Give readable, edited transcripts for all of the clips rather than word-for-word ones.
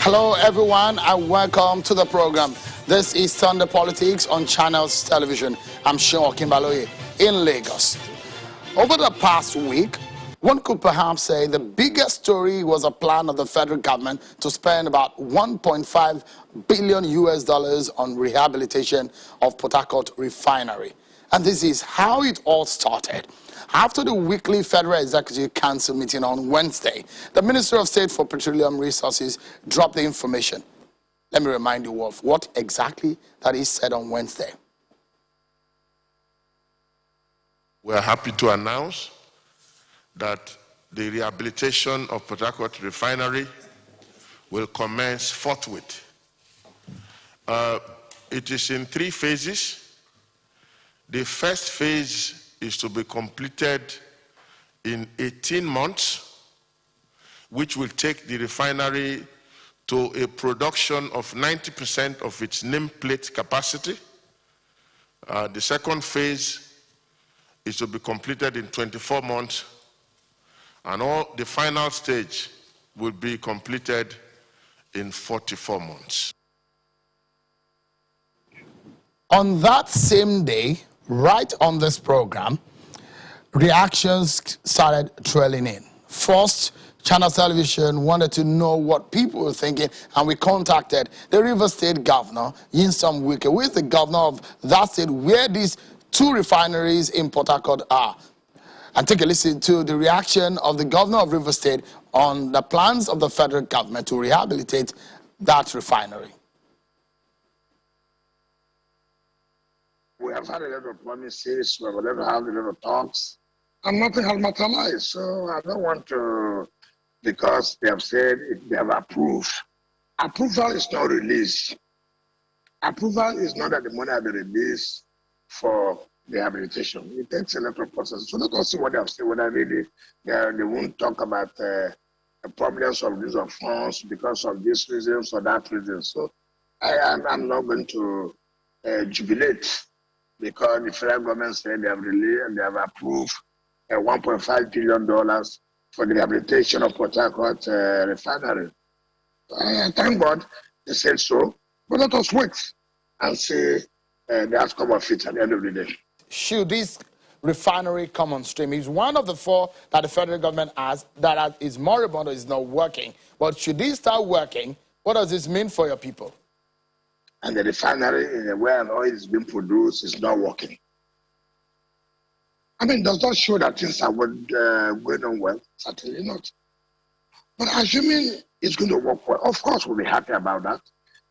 Hello everyone and welcome to the program. This is Sunday Politics on Channels Television. I'm Sean Kimbaloye in Lagos. Over the past week, one could perhaps say the biggest story was a plan of the federal government to spend about $1.5 billion on rehabilitation of Port Harcourt Refinery. And this is how it all started. After the weekly Federal Executive Council meeting on Wednesday, the Minister of State for Petroleum Resources dropped the information. Let me remind you of what exactly that is said on Wednesday. We are happy to announce that the rehabilitation of Port Harcourt Refinery will commence forthwith. It is in 3 phases. The first phase is to be completed in 18 months, which will take the refinery to a production of 90% of its nameplate capacity. The second phase is to be completed in 24 months, and all the final stage will be completed in 44 months. On that same day, right on this program, reactions started trailing in. First, Channel Television wanted to know what people were thinking, and we contacted the River State Governor, Yinsam Wike, who is the governor of that state where these 2 refineries in Port Harcourt are. And take a listen to the reaction of the governor of River State on the plans of the federal government to rehabilitate that refinery. We have had a lot of promises, we have had a lot of talks, and nothing has materialized. So I don't want to, because they have said they have approved. Approval is not release. Approval is not that the money has been released for the rehabilitation. It takes a lot of process. So let us see what they have said, whether really they won't talk about the problems of use of funds because of this reason or that reason. So I'm not going to jubilate, because the federal government said they have released and they have approved $1.5 billion for the rehabilitation of Port Harcourt Refinery. Thank God they said so, but let us wait and see the outcome of it at the end of the day. Should this refinery come on stream? It's one of the 4 that the federal government has that is moribund or is not working. But should this start working, what does this mean for your people? And the refinery where oil is being produced is not working. I mean, does that show that things are going on well? Certainly not. But assuming it's going to work well, of course we'll be happy about that.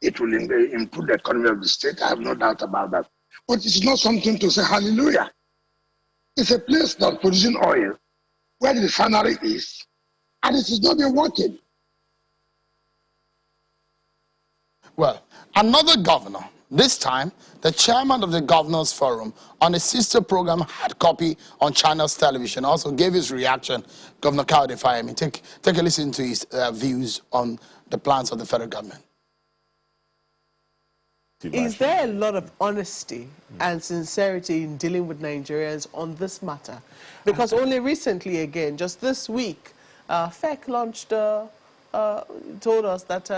It will improve the economy of the state. I have no doubt about that. But it's not something to say hallelujah. It's a place that's producing oil where the refinery is, and it is not been working. Well, another governor, this time the chairman of the Governors Forum on a sister program Hard Copy on Channels Television, also gave his reaction. Governor Kayode Fayemi, take a listen to his views on the plans of the federal government. Is there a lot of honesty and sincerity in dealing with Nigerians on this matter? Because only recently, again, just this week, FEC launched, told us that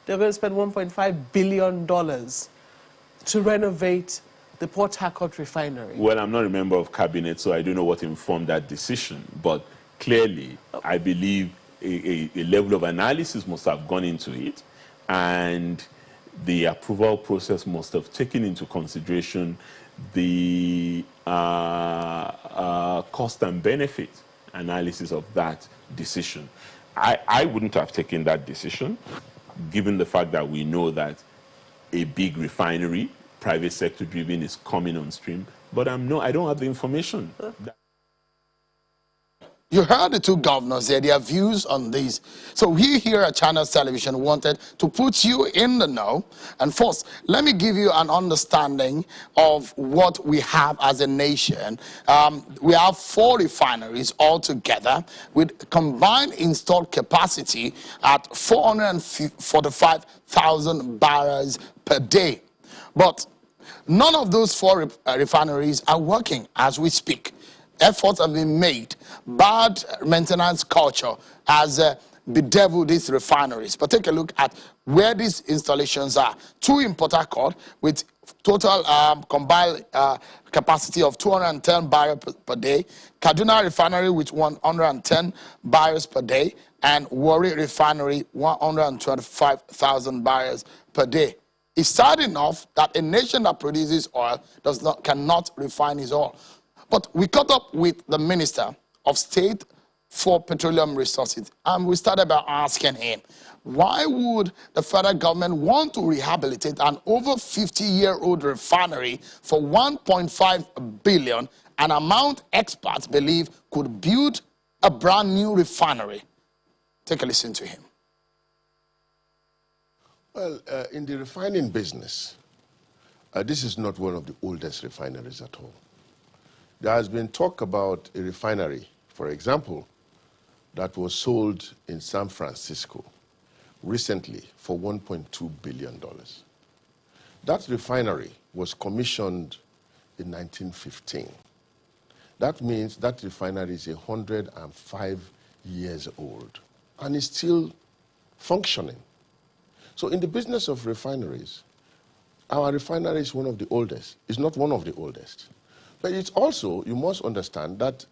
they're going to spend $1.5 billion to renovate the Port Harcourt Refinery. Well, I'm not a member of cabinet, so I don't know what informed that decision. But clearly, I believe a level of analysis must have gone into it, and the approval process must have taken into consideration the cost and benefit analysis of that decision. I wouldn't have taken that decision, given the fact that we know that a big refinery, private sector driven, is coming on stream. But I don't have the information. You heard the 2 governors there, their views on this. So we here at Channels Television wanted to put you in the know. And first, let me give you an understanding of what we have as a nation. We have 4 refineries altogether with combined installed capacity at 445,000 barrels per day. But none of those 4 refineries are working as we speak. Efforts have been made. Bad maintenance culture has bedevil these refineries. But take a look at where these installations are. 2 in Port Harcourt with total combined capacity of 210 barrels per day. Kaduna Refinery with 110 barrels per day. And Warri Refinery, 125,000 barrels per day. It's sad enough that a nation that produces oil cannot refine its oil. But we caught up with the Minister of State for Petroleum Resources, and we started by asking him, why would the federal government want to rehabilitate an over 50-year-old refinery for 1.5 billion, an amount experts believe could build a brand new refinery? Take a listen to him. Well, in the refining business, this is not one of the oldest refineries at all. There has been talk about a refinery, for example, that was sold in San Francisco recently for $1.2 billion. That refinery was commissioned in 1915. That means that refinery is 105 years old and is still functioning. So in the business of refineries, our refinery is one of the oldest. It's not one of the oldest. But it's also, you must understand that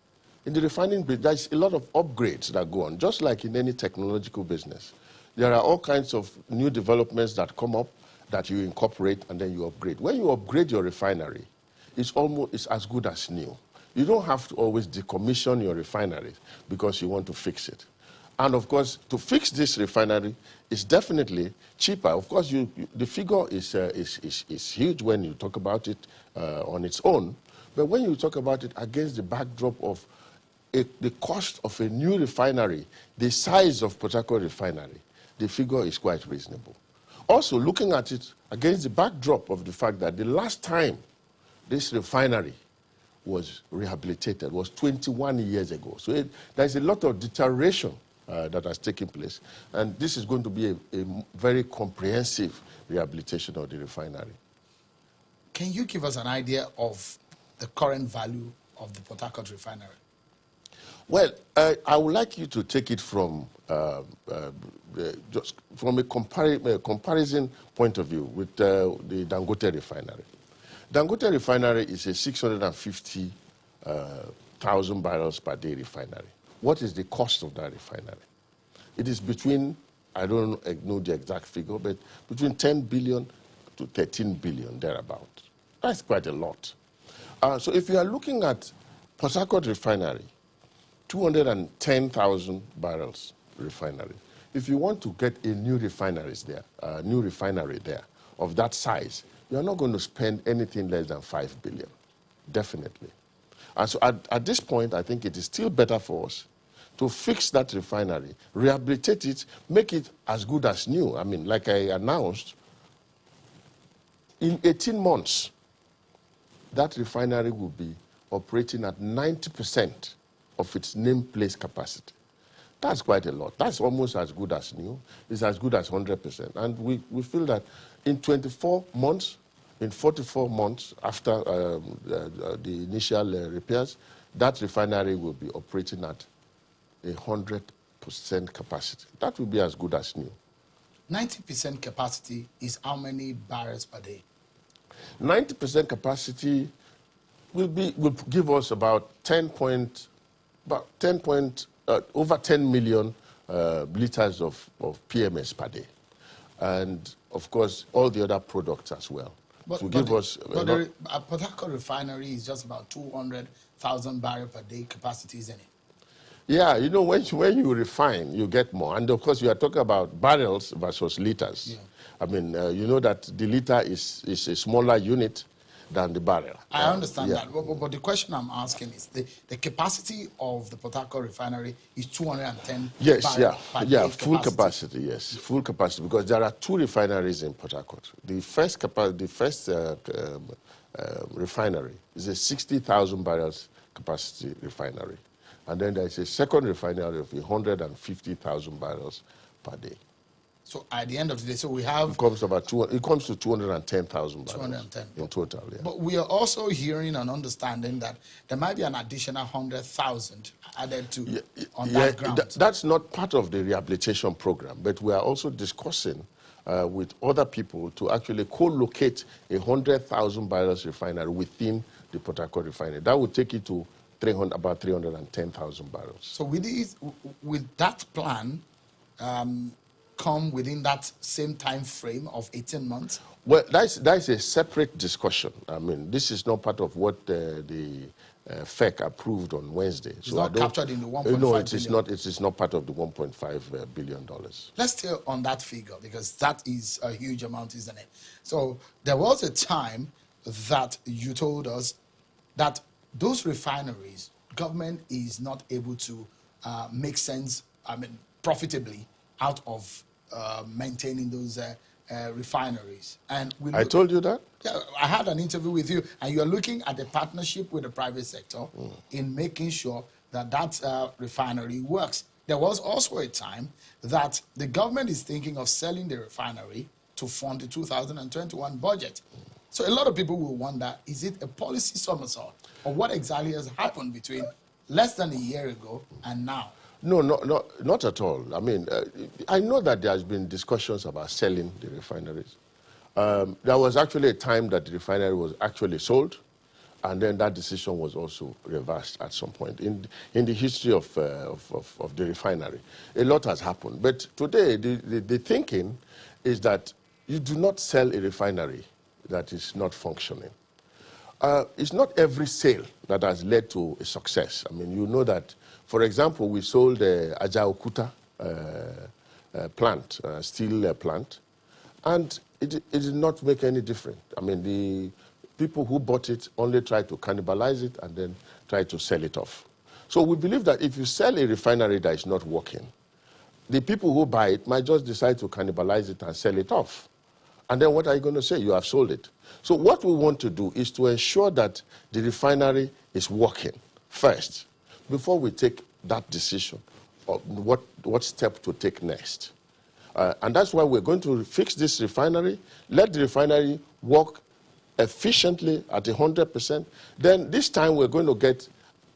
in the refining business, there's a lot of upgrades that go on, just like in any technological business. There are all kinds of new developments that come up that you incorporate and then you upgrade. When you upgrade your refinery, it's as good as new. You don't have to always decommission your refinery because you want to fix it. And of course, to fix this refinery is definitely cheaper. Of course, the figure is huge when you talk about it on its own. But when you talk about it against the backdrop of the cost of a new refinery, the size of Port Harcourt Refinery, the figure is quite reasonable. Also, looking at it against the backdrop of the fact that the last time this refinery was rehabilitated was 21 years ago. So there's a lot of deterioration that has taken place. And this is going to be a very comprehensive rehabilitation of the refinery. Can you give us an idea of the current value of the Port Harcourt Refinery? Well, I would like you to take it from just from a comparison point of view with the Dangote Refinery. Dangote Refinery is a 650,000 barrels per day refinery. What is the cost of that refinery? It is between, I don't know the exact figure, but between 10 billion to 13 billion, thereabout. That's quite a lot. So if you are looking at Port Harcourt Refinery, 210,000 barrels refinery. If you want to get a new refinery there of that size, you're not going to spend anything less than 5 billion, definitely. And so at this point, I think it is still better for us to fix that refinery, rehabilitate it, make it as good as new. I mean, like I announced, in 18 months, that refinery will be operating at 90% of its nameplate capacity. That's quite a lot. That's almost as good as new. It's as good as 100%. And we feel that in 24 months, in 44 months after the initial repairs, that refinery will be operating at 100% capacity. That will be as good as new. 90% capacity is how many barrels per day? 90% capacity will give us about over 10 million liters of PMS per day. And of course, all the other products as well. The Port Harcourt Refinery is just about 200,000 barrels per day capacity, isn't it? Yeah, you know, when you refine, you get more. And of course, you are talking about barrels versus liters. Yeah. I mean, you know that the liter is a smaller unit than the barrel. I understand that. But the question I'm asking is the capacity of the Port Harcourt Refinery is 210 barrels per day full capacity, yes. Full capacity, because there are 2 refineries in Port Harcourt. The first refinery is a 60,000 barrels capacity refinery. And then there's a second refinery of 150,000 barrels per day. So at the end of the day, so we have It comes to 210,000 barrels 210 in total. Yeah. But we are also hearing and understanding that there might be an additional 100,000 added to on that ground. That's not part of the rehabilitation program, but we are also discussing with other people to actually co-locate 100,000 barrels refinery within the Port Harcourt refinery. That would take it to about 310,000 barrels. So with that plan, come within that same time frame of 18 months? Well, that's a separate discussion. I mean, this is not part of what the FEC approved on Wednesday. It's not captured in the 1.5 billion? No, it is not part of the $1.5 billion. Let's stay on that figure, because that is a huge amount, isn't it? So there was a time that you told us that those refineries, government is not able to make sense, profitably out of maintaining those refineries. And I told you that? Yeah, I had an interview with you, and you're looking at the partnership with the private sector in making sure that that refinery works. There was also a time that the government is thinking of selling the refinery to fund the 2021 budget. So a lot of people will wonder, is it a policy somersault, or what exactly has happened between less than a year ago and now? No, not at all. I mean, I know that there has been discussions about selling the refineries. There was actually a time that the refinery was actually sold, and then that decision was also reversed at some point in the history of the refinery. A lot has happened, but today the thinking is that you do not sell a refinery that is not functioning. It's not every sale that has led to a success. I mean, you know that, for example, we sold the Ajaokuta plant, steel plant, and it did not make any difference. I mean, the people who bought it only tried to cannibalize it and then tried to sell it off. So we believe that if you sell a refinery that is not working, the people who buy it might just decide to cannibalize it and sell it off. And then what are you going to say? You have sold it. So what we want to do is to ensure that the refinery is working first before we take that decision of what step to take next. And that's why we're going to fix this refinery, let the refinery work efficiently at 100%. Then this time we're going to get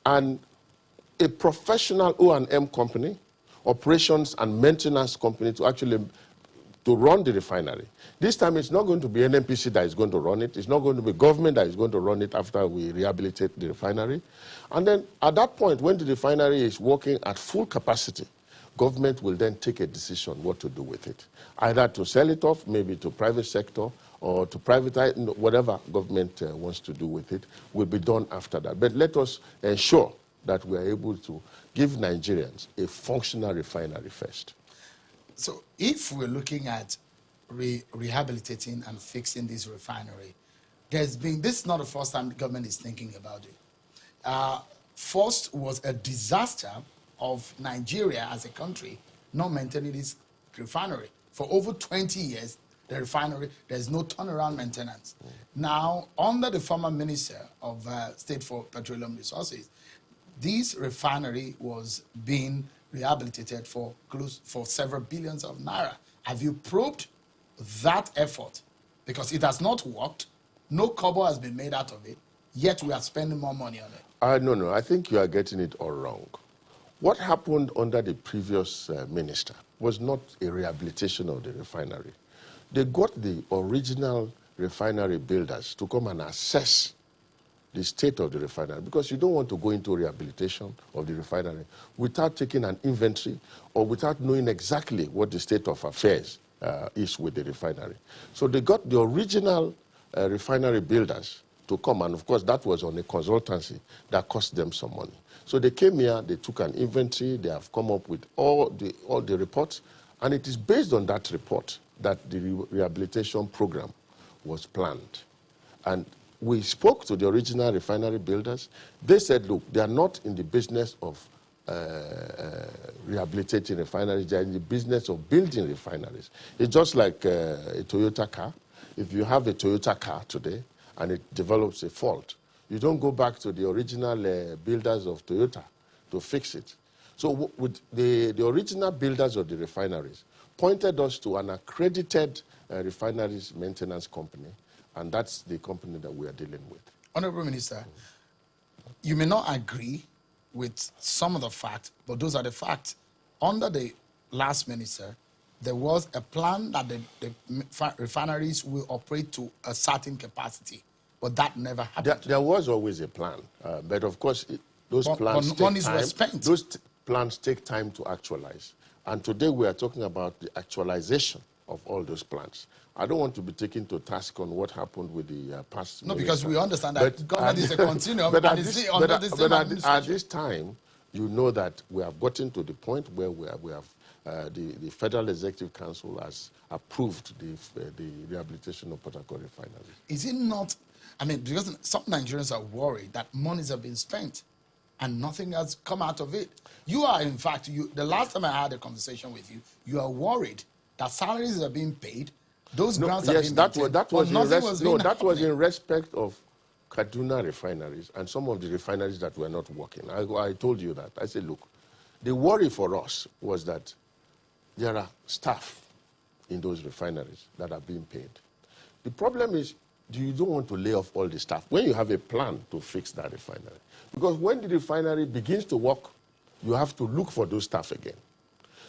a professional O&M company, operations and maintenance company to run the refinery. This time it's not going to be an NPC that is going to run it. It's not going to be government that is going to run it after we rehabilitate the refinery. And then at that point, when the refinery is working at full capacity, government will then take a decision what to do with it. Either to sell it off, maybe to private sector, or to privatize, whatever government wants to do with it will be done after that. But let us ensure that we are able to give Nigerians a functional refinery first. So if we're looking at rehabilitating and fixing this refinery, this is not the first time the government is thinking about it. First was a disaster of Nigeria as a country not maintaining this refinery. For over 20 years, the refinery, there's no turnaround maintenance. Now, under the former Minister of State for Petroleum Resources, this refinery was being rehabilitated for several billions of naira. Have you probed that effort? Because it has not worked, no kobo has been made out of it, yet we are spending more money on it. No, I think you are getting it all wrong. What happened under the previous minister was not a rehabilitation of the refinery. They got the original refinery builders to come and assess the state of the refinery, because you don't want to go into rehabilitation of the refinery without taking an inventory or without knowing exactly what the state of affairs is with the refinery. So they got the original refinery builders to come, and of course that was on a consultancy that cost them some money. So they came here, they took an inventory, they have come up with all the reports, and it is based on that report that the rehabilitation program was planned. And we spoke to the original refinery builders. They said, look, they are not in the business of rehabilitating refineries, they are in the business of building refineries. It's just like a Toyota car. If you have a Toyota car today and it develops a fault, you don't go back to the original builders of Toyota to fix it. So with the original builders of the refineries pointed us to an accredited refineries maintenance company, and that's the company that we are dealing with. Honorable Minister, you may not agree with some of the facts, but those are the facts. Under the last minister, there was a plan that the refineries will operate to a certain capacity, but that never happened. There was always a plan, but of course, those plans take time. Those plans take time to actualize. And today we are talking about the actualization of all those plans. I don't want to be taken to task on what happened with the past. No, because we understand that government is a continuum. But at this time, you know that we have gotten to the point where the Federal Executive Council has approved the rehabilitation of Port Harcourt Refinery. Is it not? I mean, because some Nigerians are worried that monies have been spent and nothing has come out of it. You are, in fact, the last time I had a conversation with you, you are worried that salaries are being paid, those grants are being maintained, that was in respect of Kaduna refineries and some of the refineries that were not working. I told you that. I said, look, the worry for us was that there are staff in those refineries that are being paid. The problem is, you don't want to lay off all the staff when you have a plan to fix that refinery. Because when the refinery begins to work, you have to look for those staff again.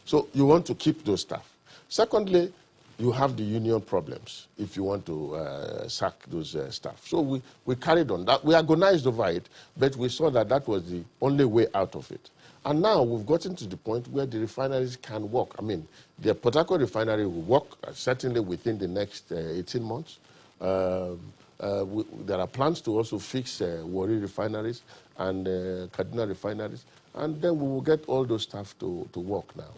So you want to keep those staff. Secondly, you have the union problems if you want to sack those staff. So we carried on that. We agonized over it, but we saw that that was the only way out of it. And now we've gotten to the point where the refineries can work. I mean, the Port Harcourt refinery will work certainly within the next 18 months. There are plans to also fix Warri refineries and Kaduna refineries, and then we will get all those staff to work now.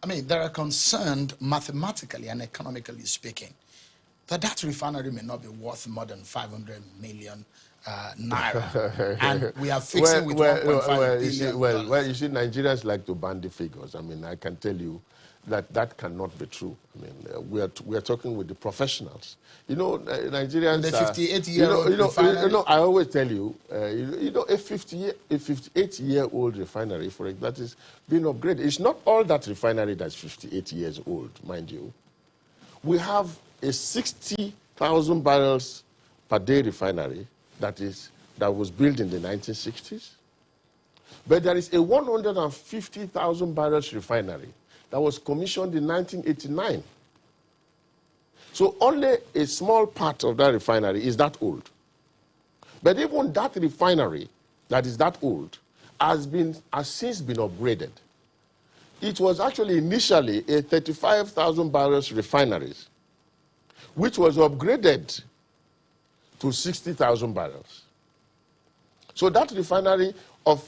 I mean, they are concerned mathematically and economically speaking that that refinery may not be worth more than 500 million naira, and we are fixing with 1.5 billion. Well, you see, Nigerians like to bandy figures. I mean, I can tell you that cannot be true. I mean, we are talking with the professionals. You know, Nigerians. The 58-year-old refinery. I always tell you, a 58-year-old refinery, for example, that is being upgraded. It's not all that refinery that's 58 years old, mind you. We have a 60,000 barrels per day refinery that was built in the 1960s. But there is a 150,000 barrels refinery that was commissioned in 1989. So only a small part of that refinery is that old. But even that refinery that is that old has since been upgraded. It was actually initially a 35,000 barrels refinery, which was upgraded to 60,000 barrels. So that refinery of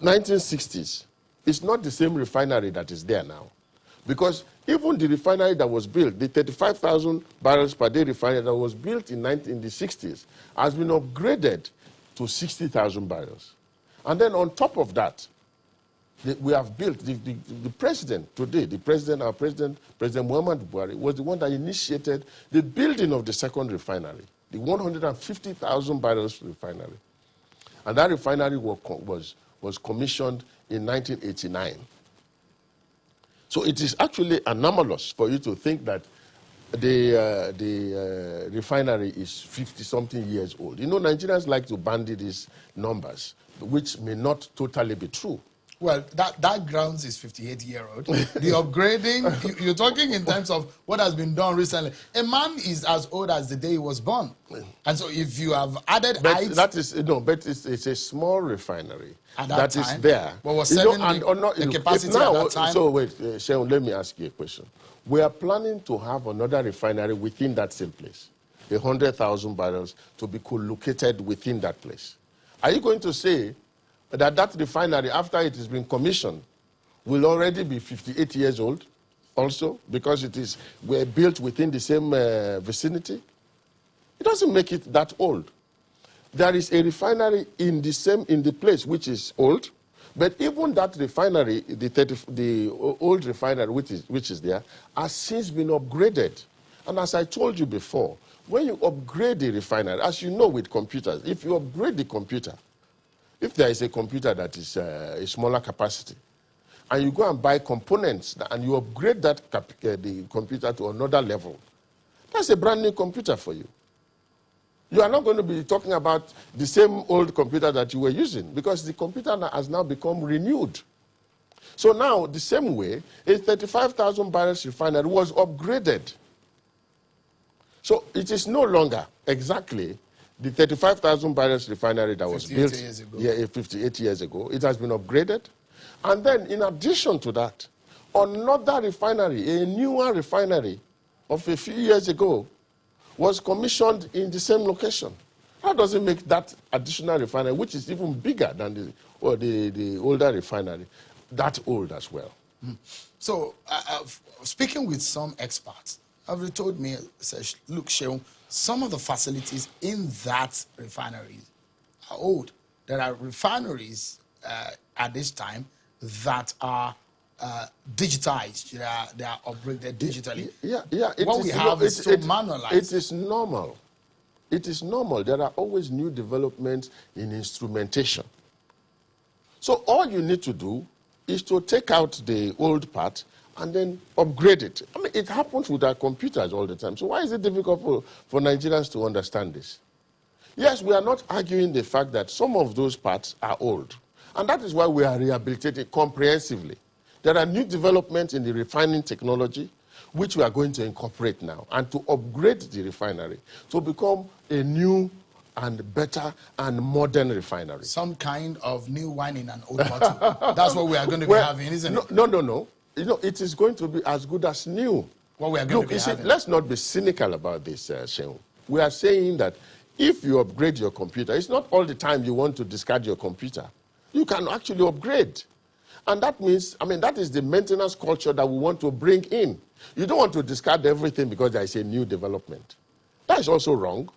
1960s is not the same refinery that is there now. Because even the refinery that was built, the 35,000 barrels per day refinery that was built in the 60s, has been upgraded to 60,000 barrels. And then on top of that, we have built, the president today, our president, President Muhammadu Buhari, was the one that initiated the building of the second refinery, the 150,000 barrels refinery. And that refinery was commissioned in 1989. So it is actually anomalous for you to think that the refinery is 50-something years old. You know, Nigerians like to bandy these numbers, which may not totally be true. Well, that grounds is 58-year-old. The upgrading, you're talking in terms of what has been done recently. A man is as old as the day he was born. And so if you have added height... But it's a small refinery that is there. But was the capacity at that time? So wait, Sheon, let me ask you a question. We are planning to have another refinery within that same place, 100,000 barrels to be co-located within that place. Are you going to say that refinery, after it has been commissioned, will already be 58 years old also, because we're built within the same vicinity? It doesn't make it that old. There is a refinery in the place which is old, but even that refinery, the old refinery which is there, has since been upgraded. And as I told you before, when you upgrade the refinery, as you know with computers, if you upgrade the computer, If there is a computer that is a smaller capacity, and you go and buy components and you upgrade that the computer to another level, that's a brand new computer for you. You are not going to be talking about the same old computer that you were using, because the computer has now become renewed. So now, the same way, a 35,000 barrels refinery was upgraded. So it is no longer exactly the 35,000 barrels refinery that was built 58 years ago. It has been upgraded. And then, in addition to that, another refinery, a newer refinery of a few years ago, was commissioned in the same location. How does it make that additional refinery, which is even bigger than the older refinery, that old as well? So, speaking with some experts, have told me, says, look, Sheung, some of the facilities in that refinery are old. There are refineries at this time that are digitized. They are upgraded digitally. Yeah. What we have is so manualized. It is normal. It is normal. There are always new developments in instrumentation. So all you need to do is to take out the old part and then upgrade it. I mean, it happens with our computers all the time. So why is it difficult for Nigerians to understand this? Yes, we are not arguing the fact that some of those parts are old. And that is why we are rehabilitating comprehensively. There are new developments in the refining technology, which we are going to incorporate now, and to upgrade the refinery to become a new and better and modern refinery. Some kind of new wine in an old bottle. That's what we are going to be having, isn't it? No. You know, it is going to be as good as new. What we are going to be having. Let's not be cynical about this, Sheung. We are saying that if you upgrade your computer, it's not all the time you want to discard your computer. You can actually upgrade. And that means, I mean, that is the maintenance culture that we want to bring in. You don't want to discard everything because there is a new development. That is also wrong.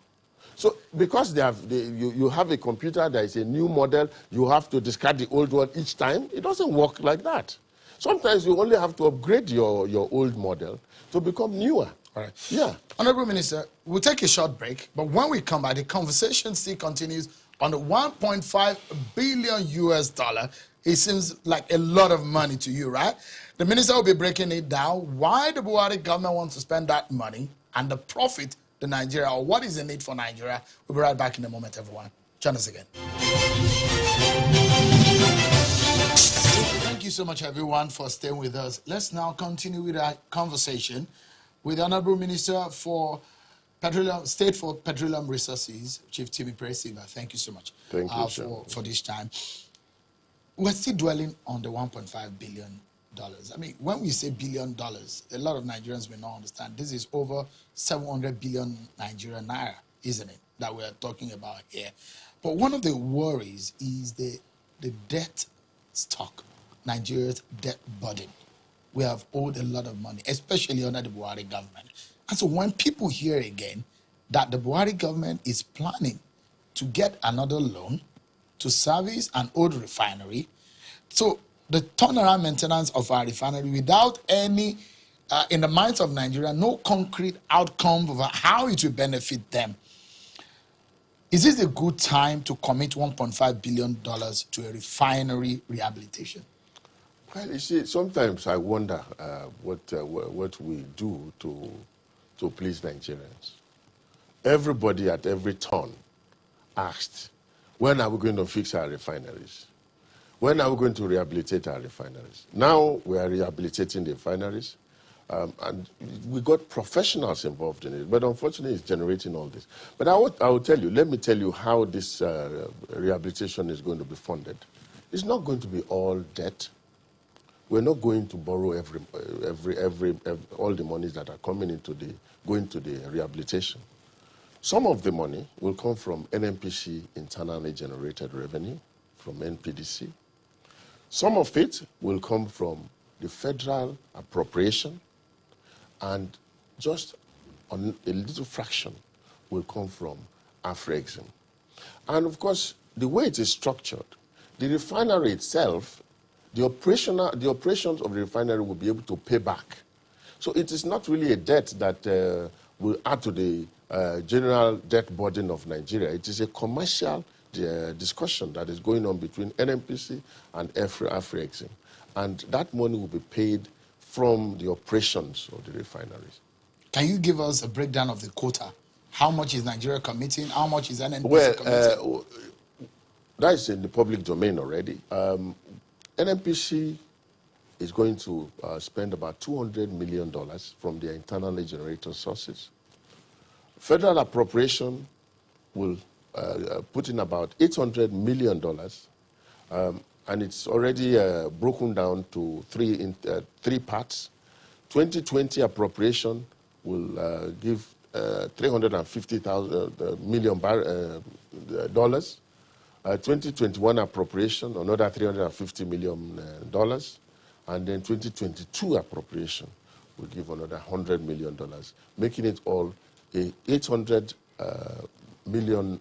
So because you have a computer, there is a new model, you have to discard the old one each time. It doesn't work like that. Sometimes you only have to upgrade your old model to become newer. All right. Yeah. Honorable Minister, we'll take a short break, but when we come back, the conversation still continues on the $1.5 billion US. It seems like a lot of money to you, right? The minister will be breaking it down, why the Buhari government wants to spend that money and the profit to Nigeria, or what is the need for Nigeria. We'll be right back in a moment, everyone. Join us again. Thank you so much, everyone, for staying with us. Let's now continue with our conversation with the Honorable Minister for State for Petroleum Resources, Chief Timi Peresiba. Thank you so much for this time. We're still dwelling on the $1.5 billion. I mean, when we say $1 billion, a lot of Nigerians may not understand. This is over 700 billion Nigerian naira, isn't it, that we're talking about here. But one of the worries is the debt stock, Nigeria's debt burden. We have owed a lot of money, especially under the Buhari government. And so when people hear again that the Buhari government is planning to get another loan to service an old refinery, so the turnaround maintenance of our refinery without any, in the minds of Nigeria, no concrete outcome of how it will benefit them. Is this a good time to commit $1.5 billion to a refinery rehabilitation? Well, you see, sometimes I wonder what we do to please Nigerians. Everybody at every turn asked, when are we going to fix our refineries? When are we going to rehabilitate our refineries? Now we are rehabilitating the refineries, and we got professionals involved in it, but unfortunately it's generating all this. But I will tell you, let me tell you how this rehabilitation is going to be funded. It's not going to be all debt. We're not going to borrow all the monies that are going to the rehabilitation. Some of the money will come from NNPC, internally generated revenue, from NPDC. Some of it will come from the federal appropriation, and just a little fraction will come from Afrexim. And of course, the way it is structured, the refinery itself, the operations of the refinery will be able to pay back. So it is not really a debt that will add to the general debt burden of Nigeria. It is a commercial discussion that is going on between NNPC and Afrexim. And that money will be paid from the operations of the refineries. Can you give us a breakdown of the quota? How much is Nigeria committing? How much is NNPC committing? That is in the public domain already. NNPC is going to spend about $200 million from their internally generated sources. Federal appropriation will put in about $800 million, and it's already broken down to three parts. 2020 appropriation will give $350 million. 2021 appropriation, another $350 million. And then 2022 appropriation will give another $100 million, making it all $800 million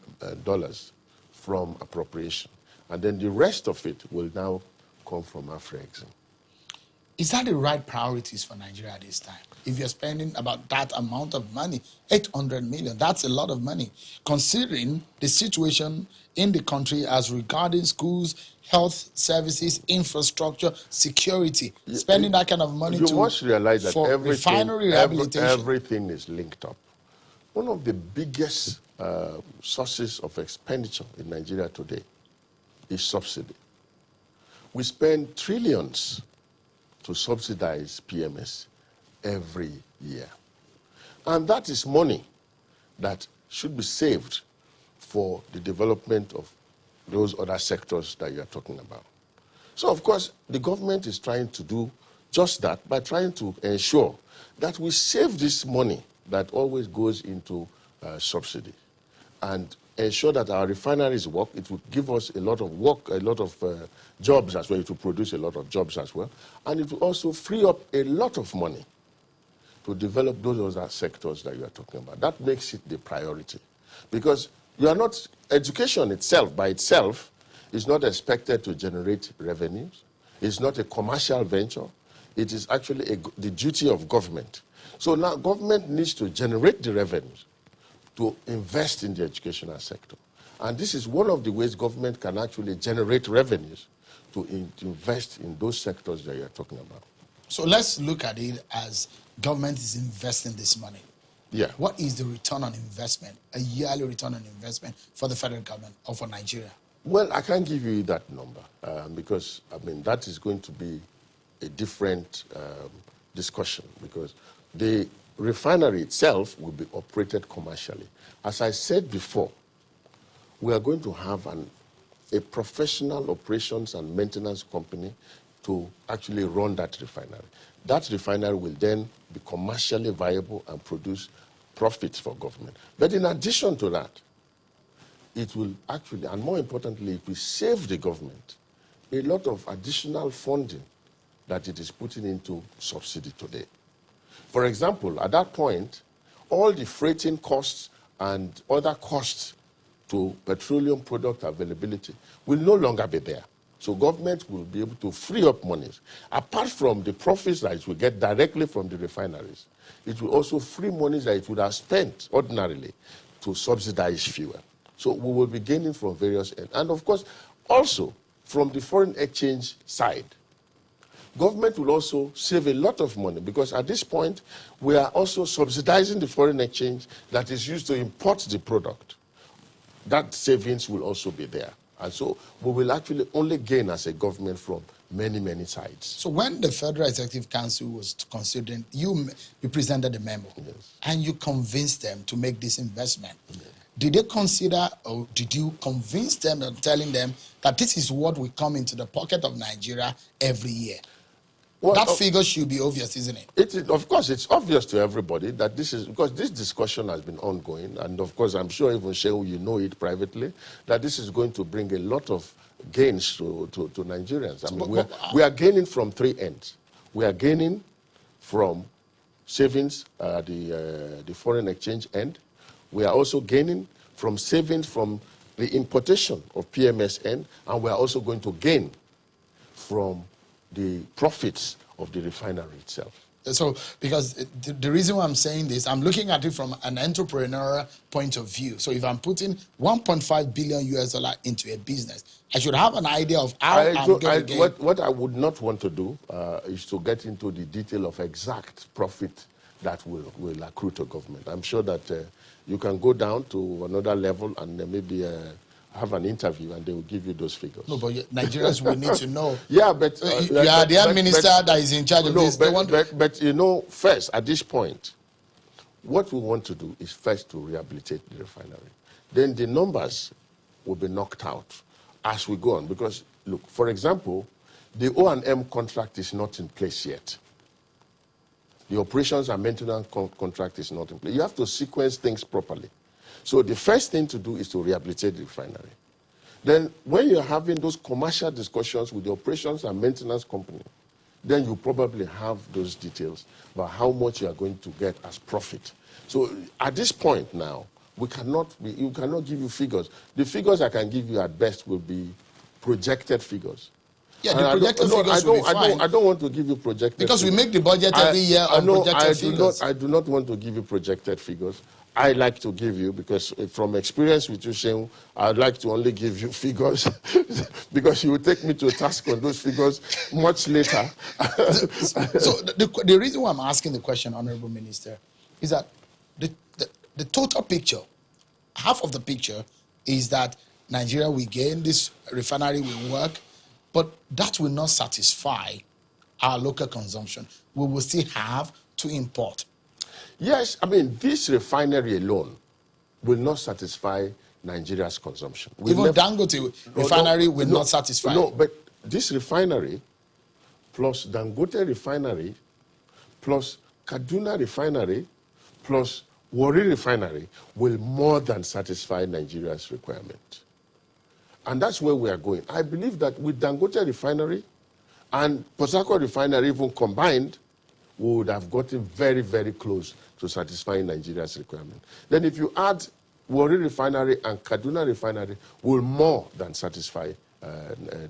from appropriation. And then the rest of it will now come from Afrexim. Is that the right priorities for Nigeria at this time? If you're spending about that amount of money, 800 million, that's a lot of money, considering the situation in the country as regarding schools, health services, infrastructure, security. Spending that kind of money you must realize that for refinery rehabilitation. Everything is linked up. One of the biggest sources of expenditure in Nigeria today is subsidy. We spend trillions to subsidize PMS every year. And that is money that should be saved for the development of those other sectors that you are talking about. So, of course, the government is trying to do just that by trying to ensure that we save this money that always goes into subsidy and ensure that our refineries work. It will give us a lot of work, a lot of jobs as well. It will produce a lot of jobs as well. And it will also free up a lot of money to develop those other sectors that you are talking about. That makes it the priority. Because you are not, education itself, by itself, is not expected to generate revenues. It's not a commercial venture. It is actually the duty of government. So now government needs to generate the revenues to invest in the educational sector. And this is one of the ways government can actually generate revenues to invest in those sectors that you're talking about. So let's look at it as government is investing this money. Yeah. What is the return on investment, a yearly return on investment for the federal government or for Nigeria? Well, I can't give you that number because, I mean, that is going to be a different discussion because the refinery itself will be operated commercially. As I said before, we are going to have a professional operations and maintenance company to actually run that refinery. That refinery will then be commercially viable and produce profits for government. But in addition to that, it will actually, and more importantly, it will save the government a lot of additional funding that it is putting into subsidy today. For example, at that point, all the freighting costs and other costs to petroleum product availability will no longer be there. So government will be able to free up monies. Apart from the profits that it will get directly from the refineries, it will also free monies that it would have spent ordinarily to subsidize fuel. So we will be gaining from various ends. And of course, also from the foreign exchange side, government will also save a lot of money because at this point, we are also subsidizing the foreign exchange that is used to import the product. That savings will also be there. And so we will actually only gain as a government from many, many sides. So when the Federal Executive Council was considering, you presented a memo, yes, and you convinced them to make this investment. Yes. Did they consider, or did you convince them and telling them that this is what will come into the pocket of Nigeria every year? Well, that figure should be obvious, isn't it? Of course, it's obvious to everybody that this is, because this discussion has been ongoing, and of course, I'm sure even Shehu, you know it privately, that this is going to bring a lot of gains to Nigerians. I mean, we are gaining from three ends. We are gaining from savings, the foreign exchange end. We are also gaining from savings from the importation of PMS end, and we are also going to gain from the profits of the refinery itself. So, because the reason why I'm saying this, I'm looking at it from an entrepreneurial point of view. So if I'm putting 1.5 billion US dollar into a business, I should have an idea of how I'm going to get. What I would not want to do is to get into the detail of exact profit that will accrue to government. I'm sure that you can go down to another level and maybe have an interview and they will give you those figures. No, but Nigerians will need to know. Yeah, but you are the minister that is in charge of this. But you know, first at this point, what we want to do is first to rehabilitate the refinery. Then the numbers will be knocked out as we go on. Because look, for example, the O&M contract is not in place yet. The operations and maintenance contract is not in place. You have to sequence things properly. So the first thing to do is to rehabilitate the refinery. Then when you're having those commercial discussions with the operations and maintenance company, then you probably have those details about how much you are going to get as profit. So at this point now, you cannot give you figures. The figures I can give you at best will be projected figures. Yeah, the projected figures will be fine. I don't want to give you projected because figures. we make the budget every year on projected figures. I do not want to give you projected figures. I like to give you, because from experience with you, Shehu, I'd like to only give you figures because you will take me to task on those figures much later. So the reason why I'm asking the question, Honorable Minister, is that the total picture, half of the picture is that Nigeria will gain, this refinery will work, but that will not satisfy our local consumption. We will still have to import. Yes, I mean, this refinery alone will not satisfy Nigeria's consumption. Even Dangote refinery will not satisfy. No, but this refinery, plus Dangote refinery, plus Kaduna refinery, plus Warri refinery will more than satisfy Nigeria's requirement. And that's where we are going. I believe that with Dangote refinery and Port Harcourt refinery even combined, we would have gotten very, very close to satisfying Nigeria's requirement. Then if you add Warri refinery and Kaduna refinery, will more than satisfy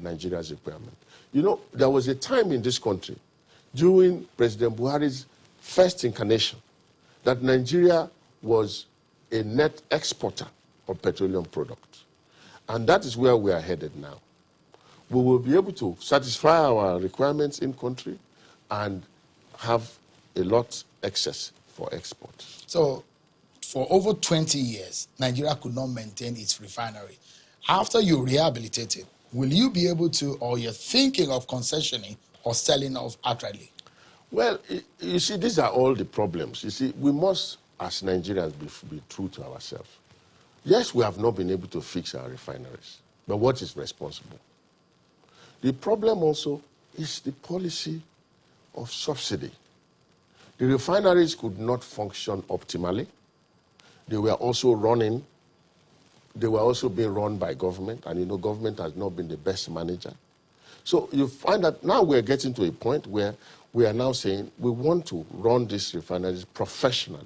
Nigeria's requirement. You know, there was a time in this country during President Buhari's first incarnation that Nigeria was a net exporter of petroleum products. And that is where we are headed now. We will be able to satisfy our requirements in country and have a lot excess for export. So for over 20 years, Nigeria could not maintain its refinery. After you rehabilitate it, will you be able to, or you're thinking of concessioning or selling off outrightly? Well, you see, these are all the problems. You see, we must, as Nigerians, be true to ourselves. Yes, we have not been able to fix our refineries, but what is responsible? The problem also is the policy of subsidy. The refineries could not function optimally. They were also being run by government, and you know, government has not been the best manager. So you find that now we're getting to a point where we are now saying we want to run these refineries professionally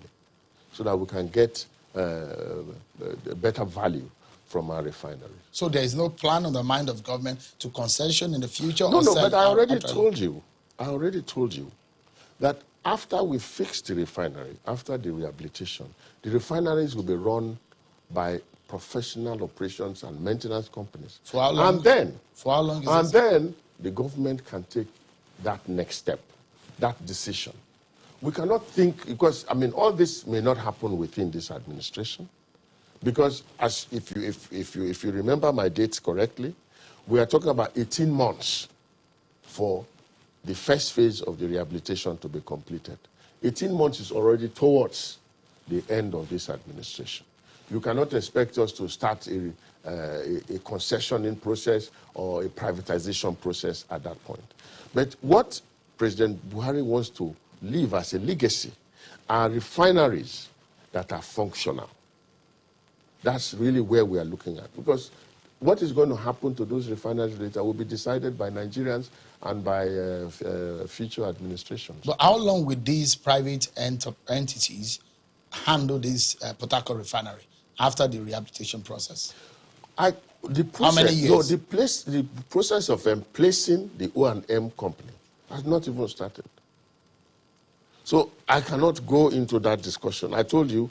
so that we can get better value from our refineries. So there is no plan on the mind of government to concession in the future? No, but I already told you that after we fix the refinery, after the rehabilitation, the refineries will be run by professional operations and maintenance companies. For how long? Then the government can take that next step, that decision. We cannot think, because, I mean, all this may not happen within this administration, because if you remember my dates correctly, we are talking about 18 months for the first phase of the rehabilitation to be completed. 18 months is already towards the end of this administration. You cannot expect us to start a concessioning process or a privatization process at that point. But what President Buhari wants to leave as a legacy are refineries that are functional. That's really where we are looking at. Because what is going to happen to those refineries later will be decided by Nigerians and by future administrations. But how long will these private entities handle this Port Harcourt refinery after the rehabilitation process? How many years? No, the process of placing the O&M company has not even started. So I cannot go into that discussion. I told you,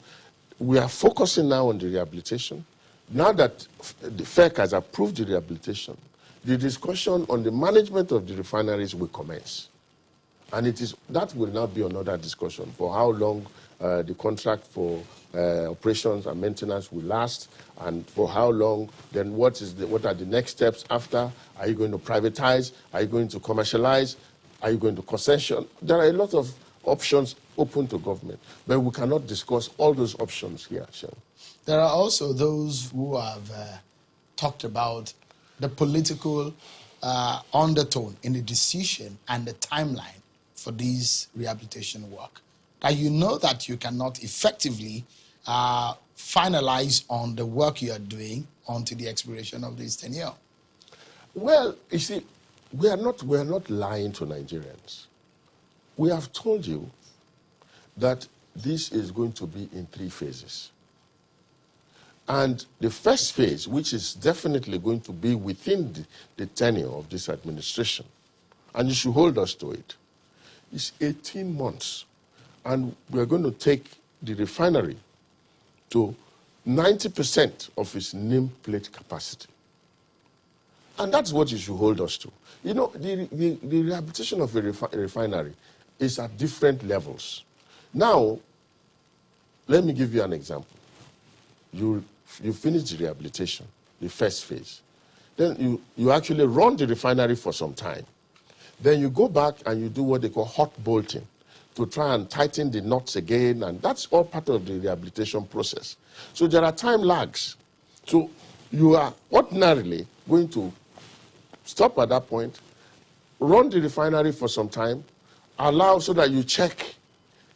we are focusing now on the rehabilitation. Now that the FEC has approved the rehabilitation, the discussion on the management of the refineries will commence. And that will now be another discussion for how long the contract for operations and maintenance will last, and for how long, then what are the next steps after? Are you going to privatize? Are you going to commercialize? Are you going to concession? There are a lot of options open to government, but we cannot discuss all those options here, Sean. There are also those who have talked about the political undertone in the decision and the timeline for this rehabilitation work. That you know that you cannot effectively finalize on the work you are doing until the expiration of this tenure. Well, you see, we are not lying to Nigerians. We have told you that this is going to be in 3 phases. And the first phase, which is definitely going to be within the tenure of this administration, and you should hold us to it, is 18 months. And we're going to take the refinery to 90% of its nameplate capacity. And that's what you should hold us to. You know, the rehabilitation of a refinery is at different levels. Now, let me give you an example. You finish the rehabilitation, the first phase. Then you actually run the refinery for some time. Then you go back and you do what they call hot bolting to try and tighten the knots again, and that's all part of the rehabilitation process. So there are time lags. So you are ordinarily going to stop at that point, run the refinery for some time, allow so that you check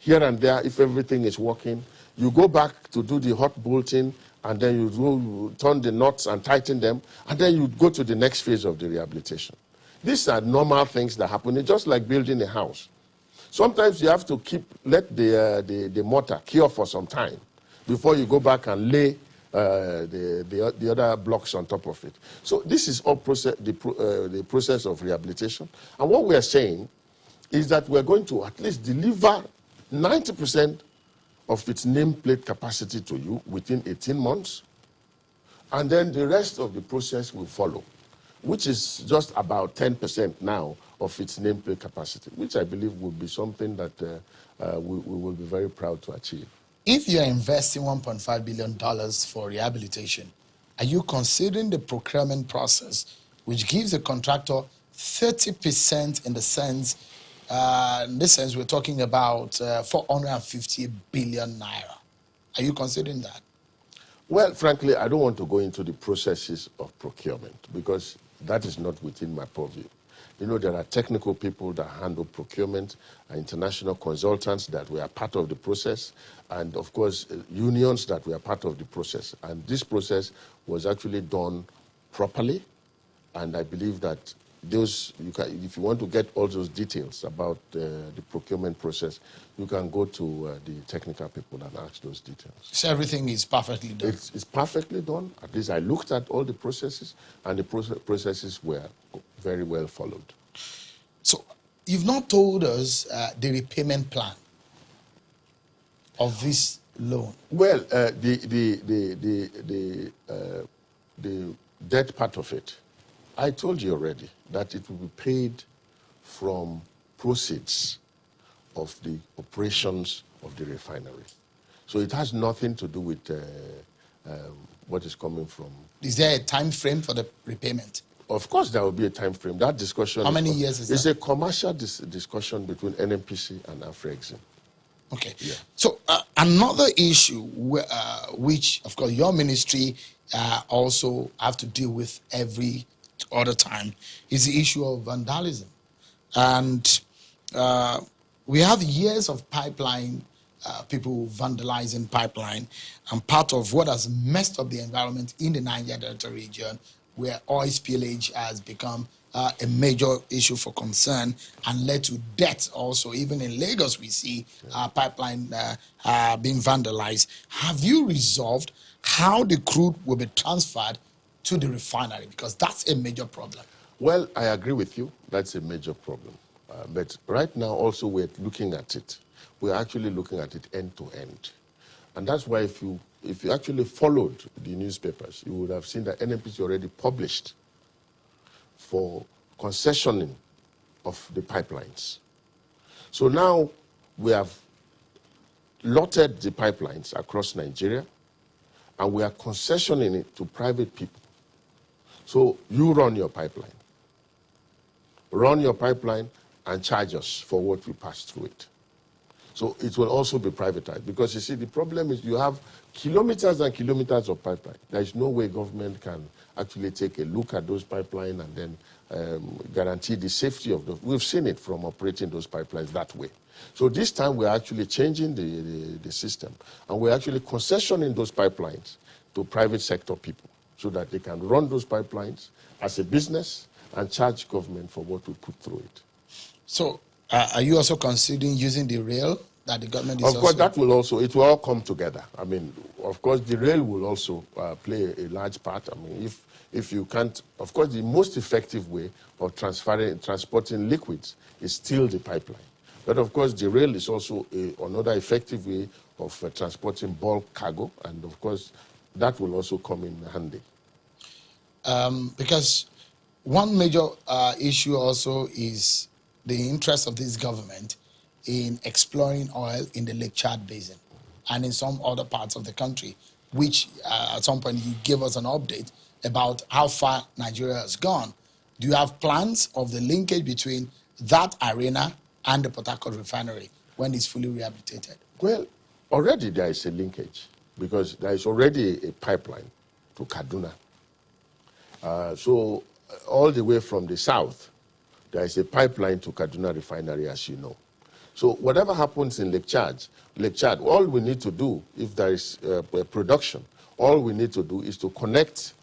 here and there if everything is working. You go back to do the hot bolting, and then you turn the knots and tighten them, and then you go to the next phase of the rehabilitation. These are normal things that happen. It's just like building a house. Sometimes you have to let the mortar cure for some time before you go back and lay the other blocks on top of it. So this is all the process of rehabilitation. And what we are saying is that we're going to at least deliver 90% of its nameplate capacity to you within 18 months. And then the rest of the process will follow, which is just about 10% now of its nameplate capacity, which I believe will be something that we will be very proud to achieve. If you're investing $1.5 billion for rehabilitation, are you considering the procurement process, which gives the contractor 30% in this sense, we're talking about 450 billion naira. Are you considering that? Well, frankly, I don't want to go into the processes of procurement because that is not within my purview. You know, there are technical people that handle procurement, international consultants that were part of the process, and of course, unions that were part of the process. And this process was actually done properly, and I believe that if you want to get all those details about the procurement process, you can go to the technical people and ask those details. So everything is perfectly done? It's perfectly done. At least I looked at all the processes, and the processes were very well followed. So you've not told us the repayment plan of this loan. Well, the debt part of it, I told you already that it will be paid from proceeds of the operations of the refinery. So it has nothing to do with what is coming from. Is there a time frame for the repayment? Of course, there will be a time frame. That discussion. How many years is that? It's a commercial discussion between NNPC and Afrexim. Okay. Yeah. So another issue which, of course, your ministry also have to deal with every other time is the issue of vandalism. And we have years of pipeline, people vandalizing pipeline, and part of what has messed up the environment in the Niger Delta region, where oil spillage has become a major issue for concern and led to death also. Even in Lagos, we see pipeline being vandalized. Have you resolved how the crude will be transferred to the refinery? Because that's a major problem. Well, I agree with you. That's a major problem. But right now also we're looking at it. we're actually looking at it end to end. And that's why if you actually followed the newspapers, you would have seen that NNPC already published for concessioning of the pipelines. So now we have lotted the pipelines across Nigeria, and we are concessioning it to private people. So you run your pipeline and charge us for what we pass through it. So it will also be privatized, because you see, the problem is you have kilometers and kilometers of pipeline. There is no way government can actually take a look at those pipelines and then guarantee the safety of those. We've seen it from operating those pipelines that way. So this time we're actually changing the system, and we're actually concessioning those pipelines to private sector people so that they can run those pipelines as a business and charge government for what we put through it. So are you also considering using the rail that the government is Of course, that will also, it will all come together. I mean, of course, the rail will also play a large part. I mean, if you can't, of course, the most effective way of transporting liquids is still the pipeline. But of course, the rail is also another effective way of transporting bulk cargo, and of course, that will also come in handy. Because one major issue also is the interest of this government in exploring oil in the Lake Chad Basin and in some other parts of the country, which at some point you gave us an update about how far Nigeria has gone. Do you have plans of the linkage between that arena and the Port Harcourt refinery when it's fully rehabilitated? Well, already there is a linkage, because there is already a pipeline to Kaduna. So all the way from the south, there is a pipeline to Kaduna Refinery, as you know. So whatever happens in Lake Chad, all we need to do, if there is production, all we need to do is to connect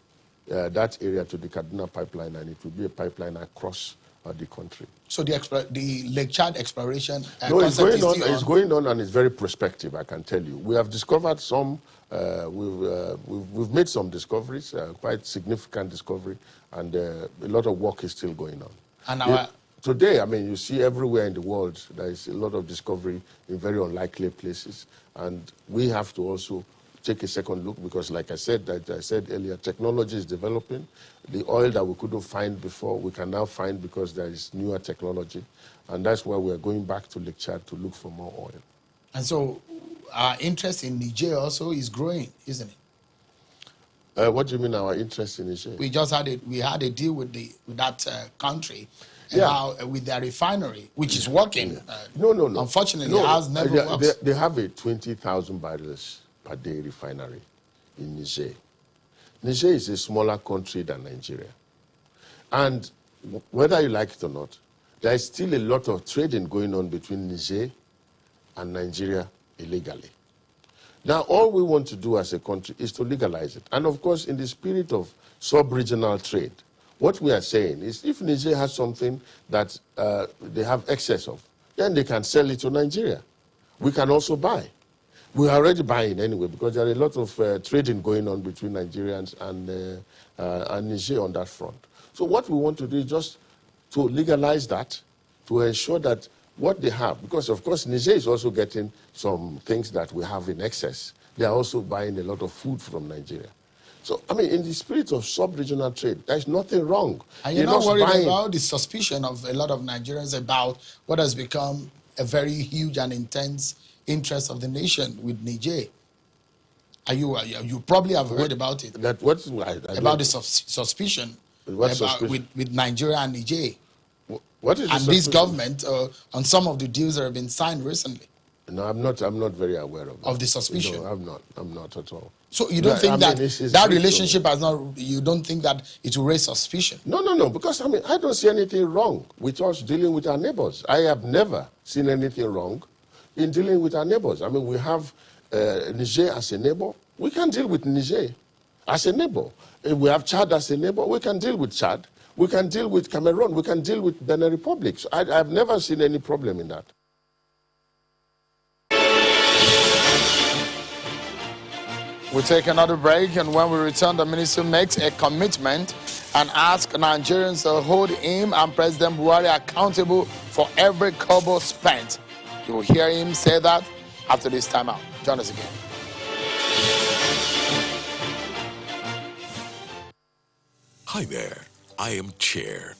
that area to the Kaduna pipeline, and it will be a pipeline across the country. So the Lake Chad exploration no, it's going on, and it's very prospective, I can tell you. We have discovered some, we've made some discoveries, quite significant discovery, and a lot of work is still going on. And today, I mean, you see everywhere in the world, there is a lot of discovery in very unlikely places, and we have to also take a second look, because like I said earlier, technology is developing. The oil that we couldn't find before, we can now find because there is newer technology, and that's why we're going back to Lake Chad to look for more oil. And so our interest in Niger also is growing, isn't it? What do you mean our interest in Niger? We just had a deal with that country about, with their refinery, which is working. No. Unfortunately, it has never worked. They have a 20,000 barrels per day refinery in Niger. Niger is a smaller country than Nigeria. And whether you like it or not, there is still a lot of trading going on between Niger and Nigeria illegally. Now, all we want to do as a country is to legalize it. And of course, in the spirit of sub-regional trade, what we are saying is if Niger has something that they have excess of, then they can sell it to Nigeria. We can also buy. We are already buying anyway, because there are a lot of trading going on between Nigerians and Niger on that front. So what we want to do is just to legalize that, to ensure that what they have, because of course Niger is also getting some things that we have in excess. They are also buying a lot of food from Nigeria. So, I mean, in the spirit of sub-regional trade, there's nothing wrong. And you're not worried about the suspicion of a lot of Nigerians about what has become a very huge and intense interest of the nation with Niger? You probably have heard about it. About the suspicion suspicion? With Nigeria and Niger. What is and this government on some of the deals that have been signed recently? No, I'm not very aware of that. Of the suspicion? No, I'm not at all. So you don't think that relationship has not, you don't think that it will raise suspicion? No, because I mean, I don't see anything wrong with us dealing with our neighbors. I have never seen anything wrong in dealing with our neighbors. I mean, we have Niger as a neighbor. We can deal with Niger as a neighbor. If we have Chad as a neighbor, we can deal with Chad. We can deal with Cameroon. We can deal with Benin Republic. So I've never seen any problem in that. We'll take another break, and when we return, the minister makes a commitment and asks Nigerians to hold him and President Buhari accountable for every kobo spent. You will hear him say that after this time out. Join us again. Hi there, I am Chair.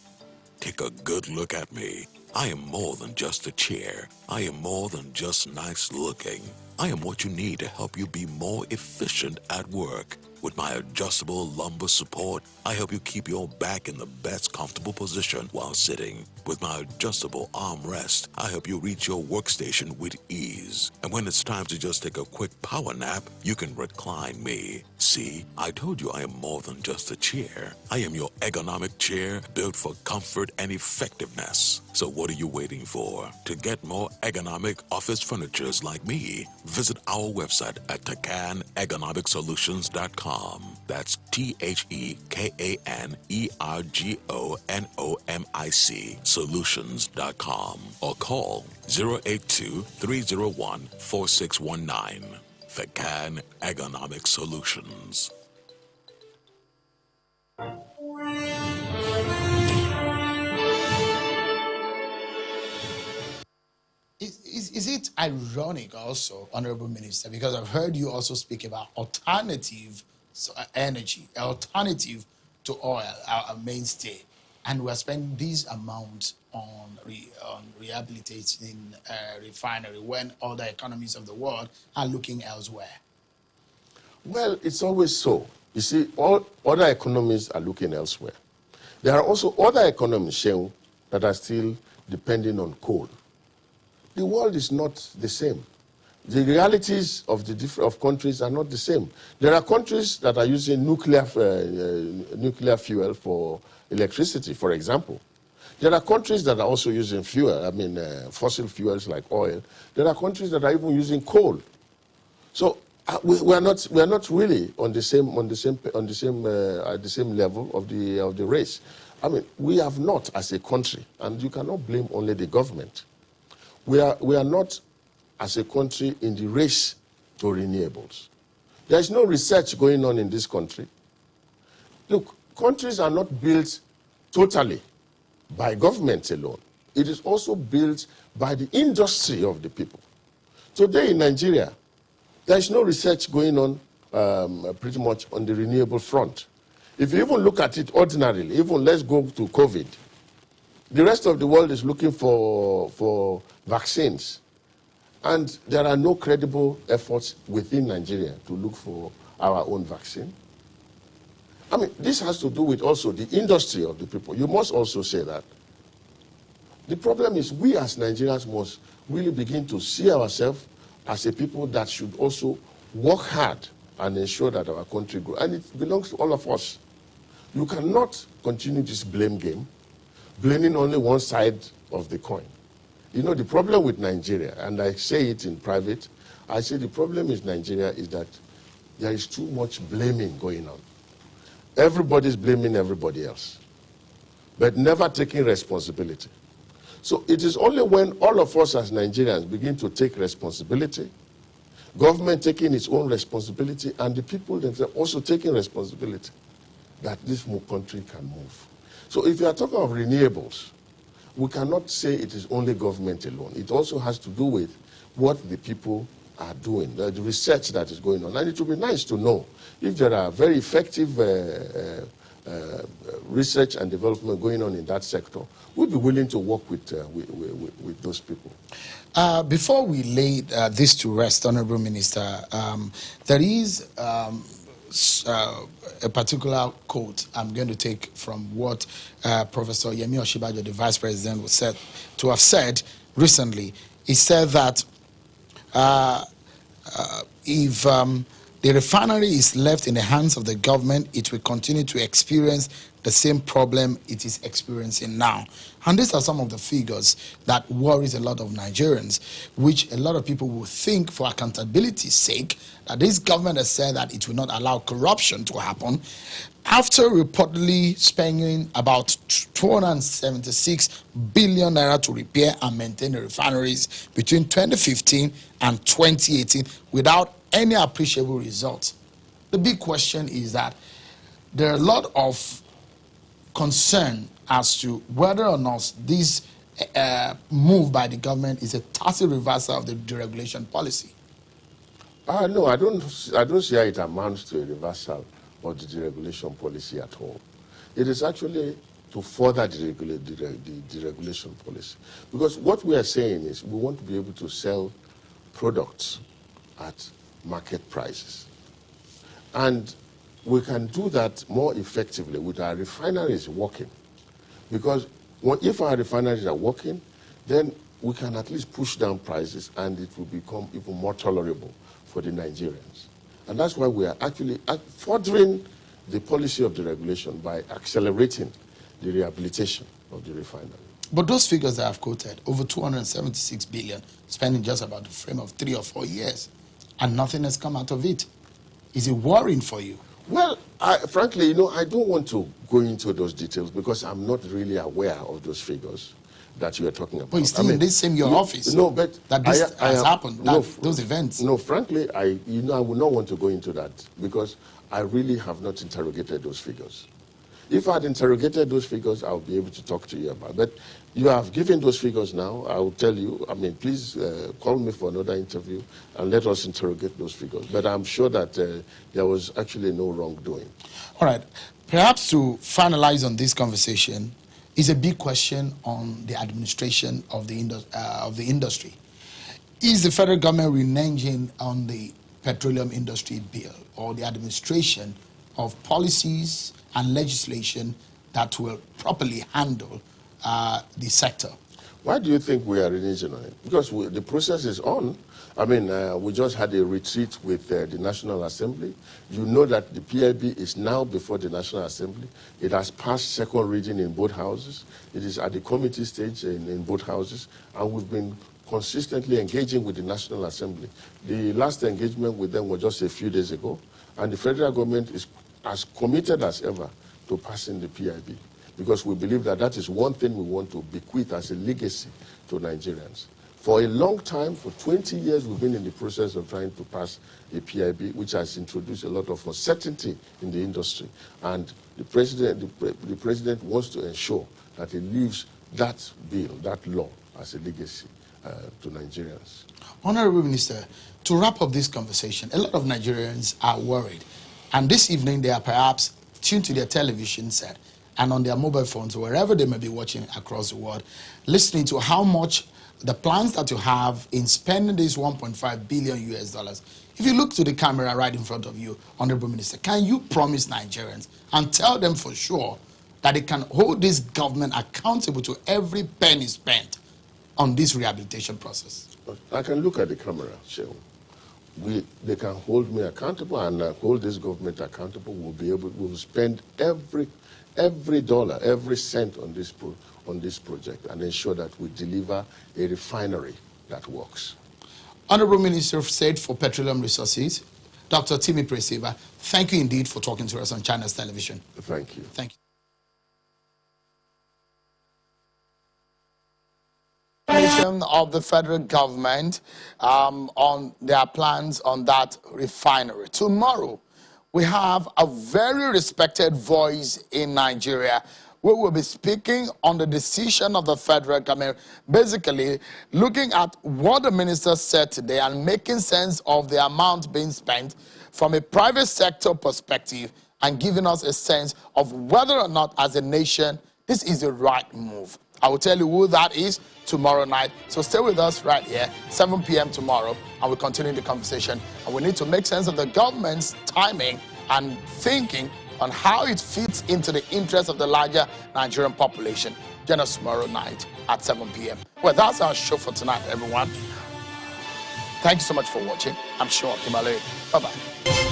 Take a good look at me. I am more than just a chair. I am more than just nice looking. I am what you need to help you be more efficient at work. With my adjustable lumbar support, I help you keep your back in the best comfortable position while sitting. With my adjustable armrest, I help you reach your workstation with ease. And when it's time to just take a quick power nap, you can recline me. See, I told you I am more than just a chair. I am your ergonomic chair built for comfort and effectiveness. So what are you waiting for? To get more ergonomic office furnitures like me, visit our website at TheCanErgonomicSolutions.com. That's TheCanErgonomic Solutions.com or call 082-301-4619. The Can Ergonomic Solutions. Is it ironic also, Honorable Minister, because I've heard you also speak about alternative energy, alternative to oil, our mainstay, and we're spending these amounts on rehabilitating refinery when other economies of the world are looking elsewhere? Well, it's always so. You see, all other economies are looking elsewhere. There are also other economies, Sheung, that are still depending on coal. The world is not the same. The realities of of countries are not the same. There are countries that are using nuclear fuel for electricity, for example. There are countries that are also using fossil fuels like oil. There are countries that are even using coal. So we are not really at the same level of the race. I mean, we have not as a country, and you cannot blame only the government. We are not as a country in the race to renewables. There is no research going on in this country. Look, countries are not built totally by government alone. It is also built by the industry of the people. Today in Nigeria, there is no research going on pretty much on the renewable front. If you even look at it ordinarily, even let's go to COVID, the rest of the world is looking for vaccines. And there are no credible efforts within Nigeria to look for our own vaccine. I mean, this has to do with also the industry of the people. You must also say that. The problem is we as Nigerians must really begin to see ourselves as a people that should also work hard and ensure that our country grows. And it belongs to all of us. You cannot continue this blame game, blaming only one side of the coin. You know, the problem with Nigeria, and I say it in private, I say the problem with Nigeria is that there is too much blaming going on. Everybody's blaming everybody else, but never taking responsibility. So it is only when all of us as Nigerians begin to take responsibility, government taking its own responsibility, and the people themselves also taking responsibility, that this country can move. So if you are talking of renewables, we cannot say it is only government alone. It also has to do with what the people are doing, the research that is going on. And it would be nice to know if there are very effective research and development going on in that sector. We'll be willing to work with those people. Before we lay this to rest, Honorable Minister, there is a particular quote I'm going to take from what Professor Yemi Osinbajo, the Vice President, was said to have said recently. He said that if the refinery is left in the hands of the government, it will continue to experience the same problem it is experiencing now. And these are some of the figures that worries a lot of Nigerians, which a lot of people will think, for accountability's sake, that this government has said that it will not allow corruption to happen, after reportedly spending about 276 billion naira to repair and maintain the refineries between 2015 and 2018 without any appreciable results. The big question is that there are a lot of concern as to whether or not this move by the government is a tacit reversal of the deregulation policy. No, I don't see how it amounts to a reversal of the deregulation policy at all. It is actually to further the deregulation policy. Because what we are saying is we want to be able to sell products at market prices. And we can do that more effectively with our refineries working. Because if our refineries are working, then we can at least push down prices and it will become even more tolerable for the Nigerians. And that's why we are actually furthering the policy of the regulation by accelerating the rehabilitation of the refinery. But those figures that I've quoted, over 276 billion, spending just about the frame of 3 or 4 years, and nothing has come out of it. Is it worrying for you? Well, frankly, I don't want to go into those details because I'm not really aware of those figures that you are talking about. But it's still in this same your office. No, but that this has happened. Those events. No, frankly, I would not want to go into that because I really have not interrogated those figures. If I had interrogated those figures, I would be able to talk to you about it. But you have given those figures now. I will tell you, please call me for another interview and let us interrogate those figures. But I'm sure that there was actually no wrongdoing. All right. Perhaps to finalize on this conversation is a big question on the administration of the industry. Is the federal government reneging on the petroleum industry bill or the administration of policies and legislation that will properly handle the sector? Why do you think we are reneging on it? Because the process is on. We just had a retreat with the National Assembly. You know that the PIB is now before the National Assembly. It has passed second reading in both houses. It is at the committee stage in both houses. And we've been consistently engaging with the National Assembly. The last engagement with them was just a few days ago. And the federal government is as committed as ever to passing the PIB, because we believe that that is one thing we want to bequeath as a legacy to Nigerians. For a long time, for 20 years, we've been in the process of trying to pass a PIB, which has introduced a lot of uncertainty in the industry. And the president wants to ensure that he leaves that bill, that law, as a legacy to Nigerians. Honorable Minister, to wrap up this conversation, a lot of Nigerians are worried. And this evening, they are perhaps tuned to their television set and on their mobile phones, wherever they may be watching across the world, listening to how much the plans that you have in spending this 1.5 billion US dollars. If you look to the camera right in front of you, Honorable Minister, can you promise Nigerians and tell them for sure that they can hold this government accountable to every penny spent on this rehabilitation process? I can look at the camera, Shehu. They can hold me accountable and hold this government accountable. We'll spend every dollar, every cent on this project and ensure that we deliver a refinery that works. Honorable Minister of State for Petroleum Resources, Dr. Timi Preseva, thank you indeed for talking to us on Channels Television. Thank you. Thank you. Of the federal government on their plans on that refinery. Tomorrow, we have a very respected voice in Nigeria. We will be speaking on the decision of the federal government, basically looking at what the minister said today and making sense of the amount being spent from a private sector perspective and giving us a sense of whether or not as a nation this is the right move. I will tell you who that is tomorrow night. So stay with us right here, 7 p.m. tomorrow, and we'll continue the conversation. And we need to make sense of the government's timing and thinking on how it fits into the interest of the larger Nigerian population. Join us tomorrow night at 7 p.m. Well, that's our show for tonight, everyone. Thank you so much for watching. I'm sure Kimale. Bye-bye.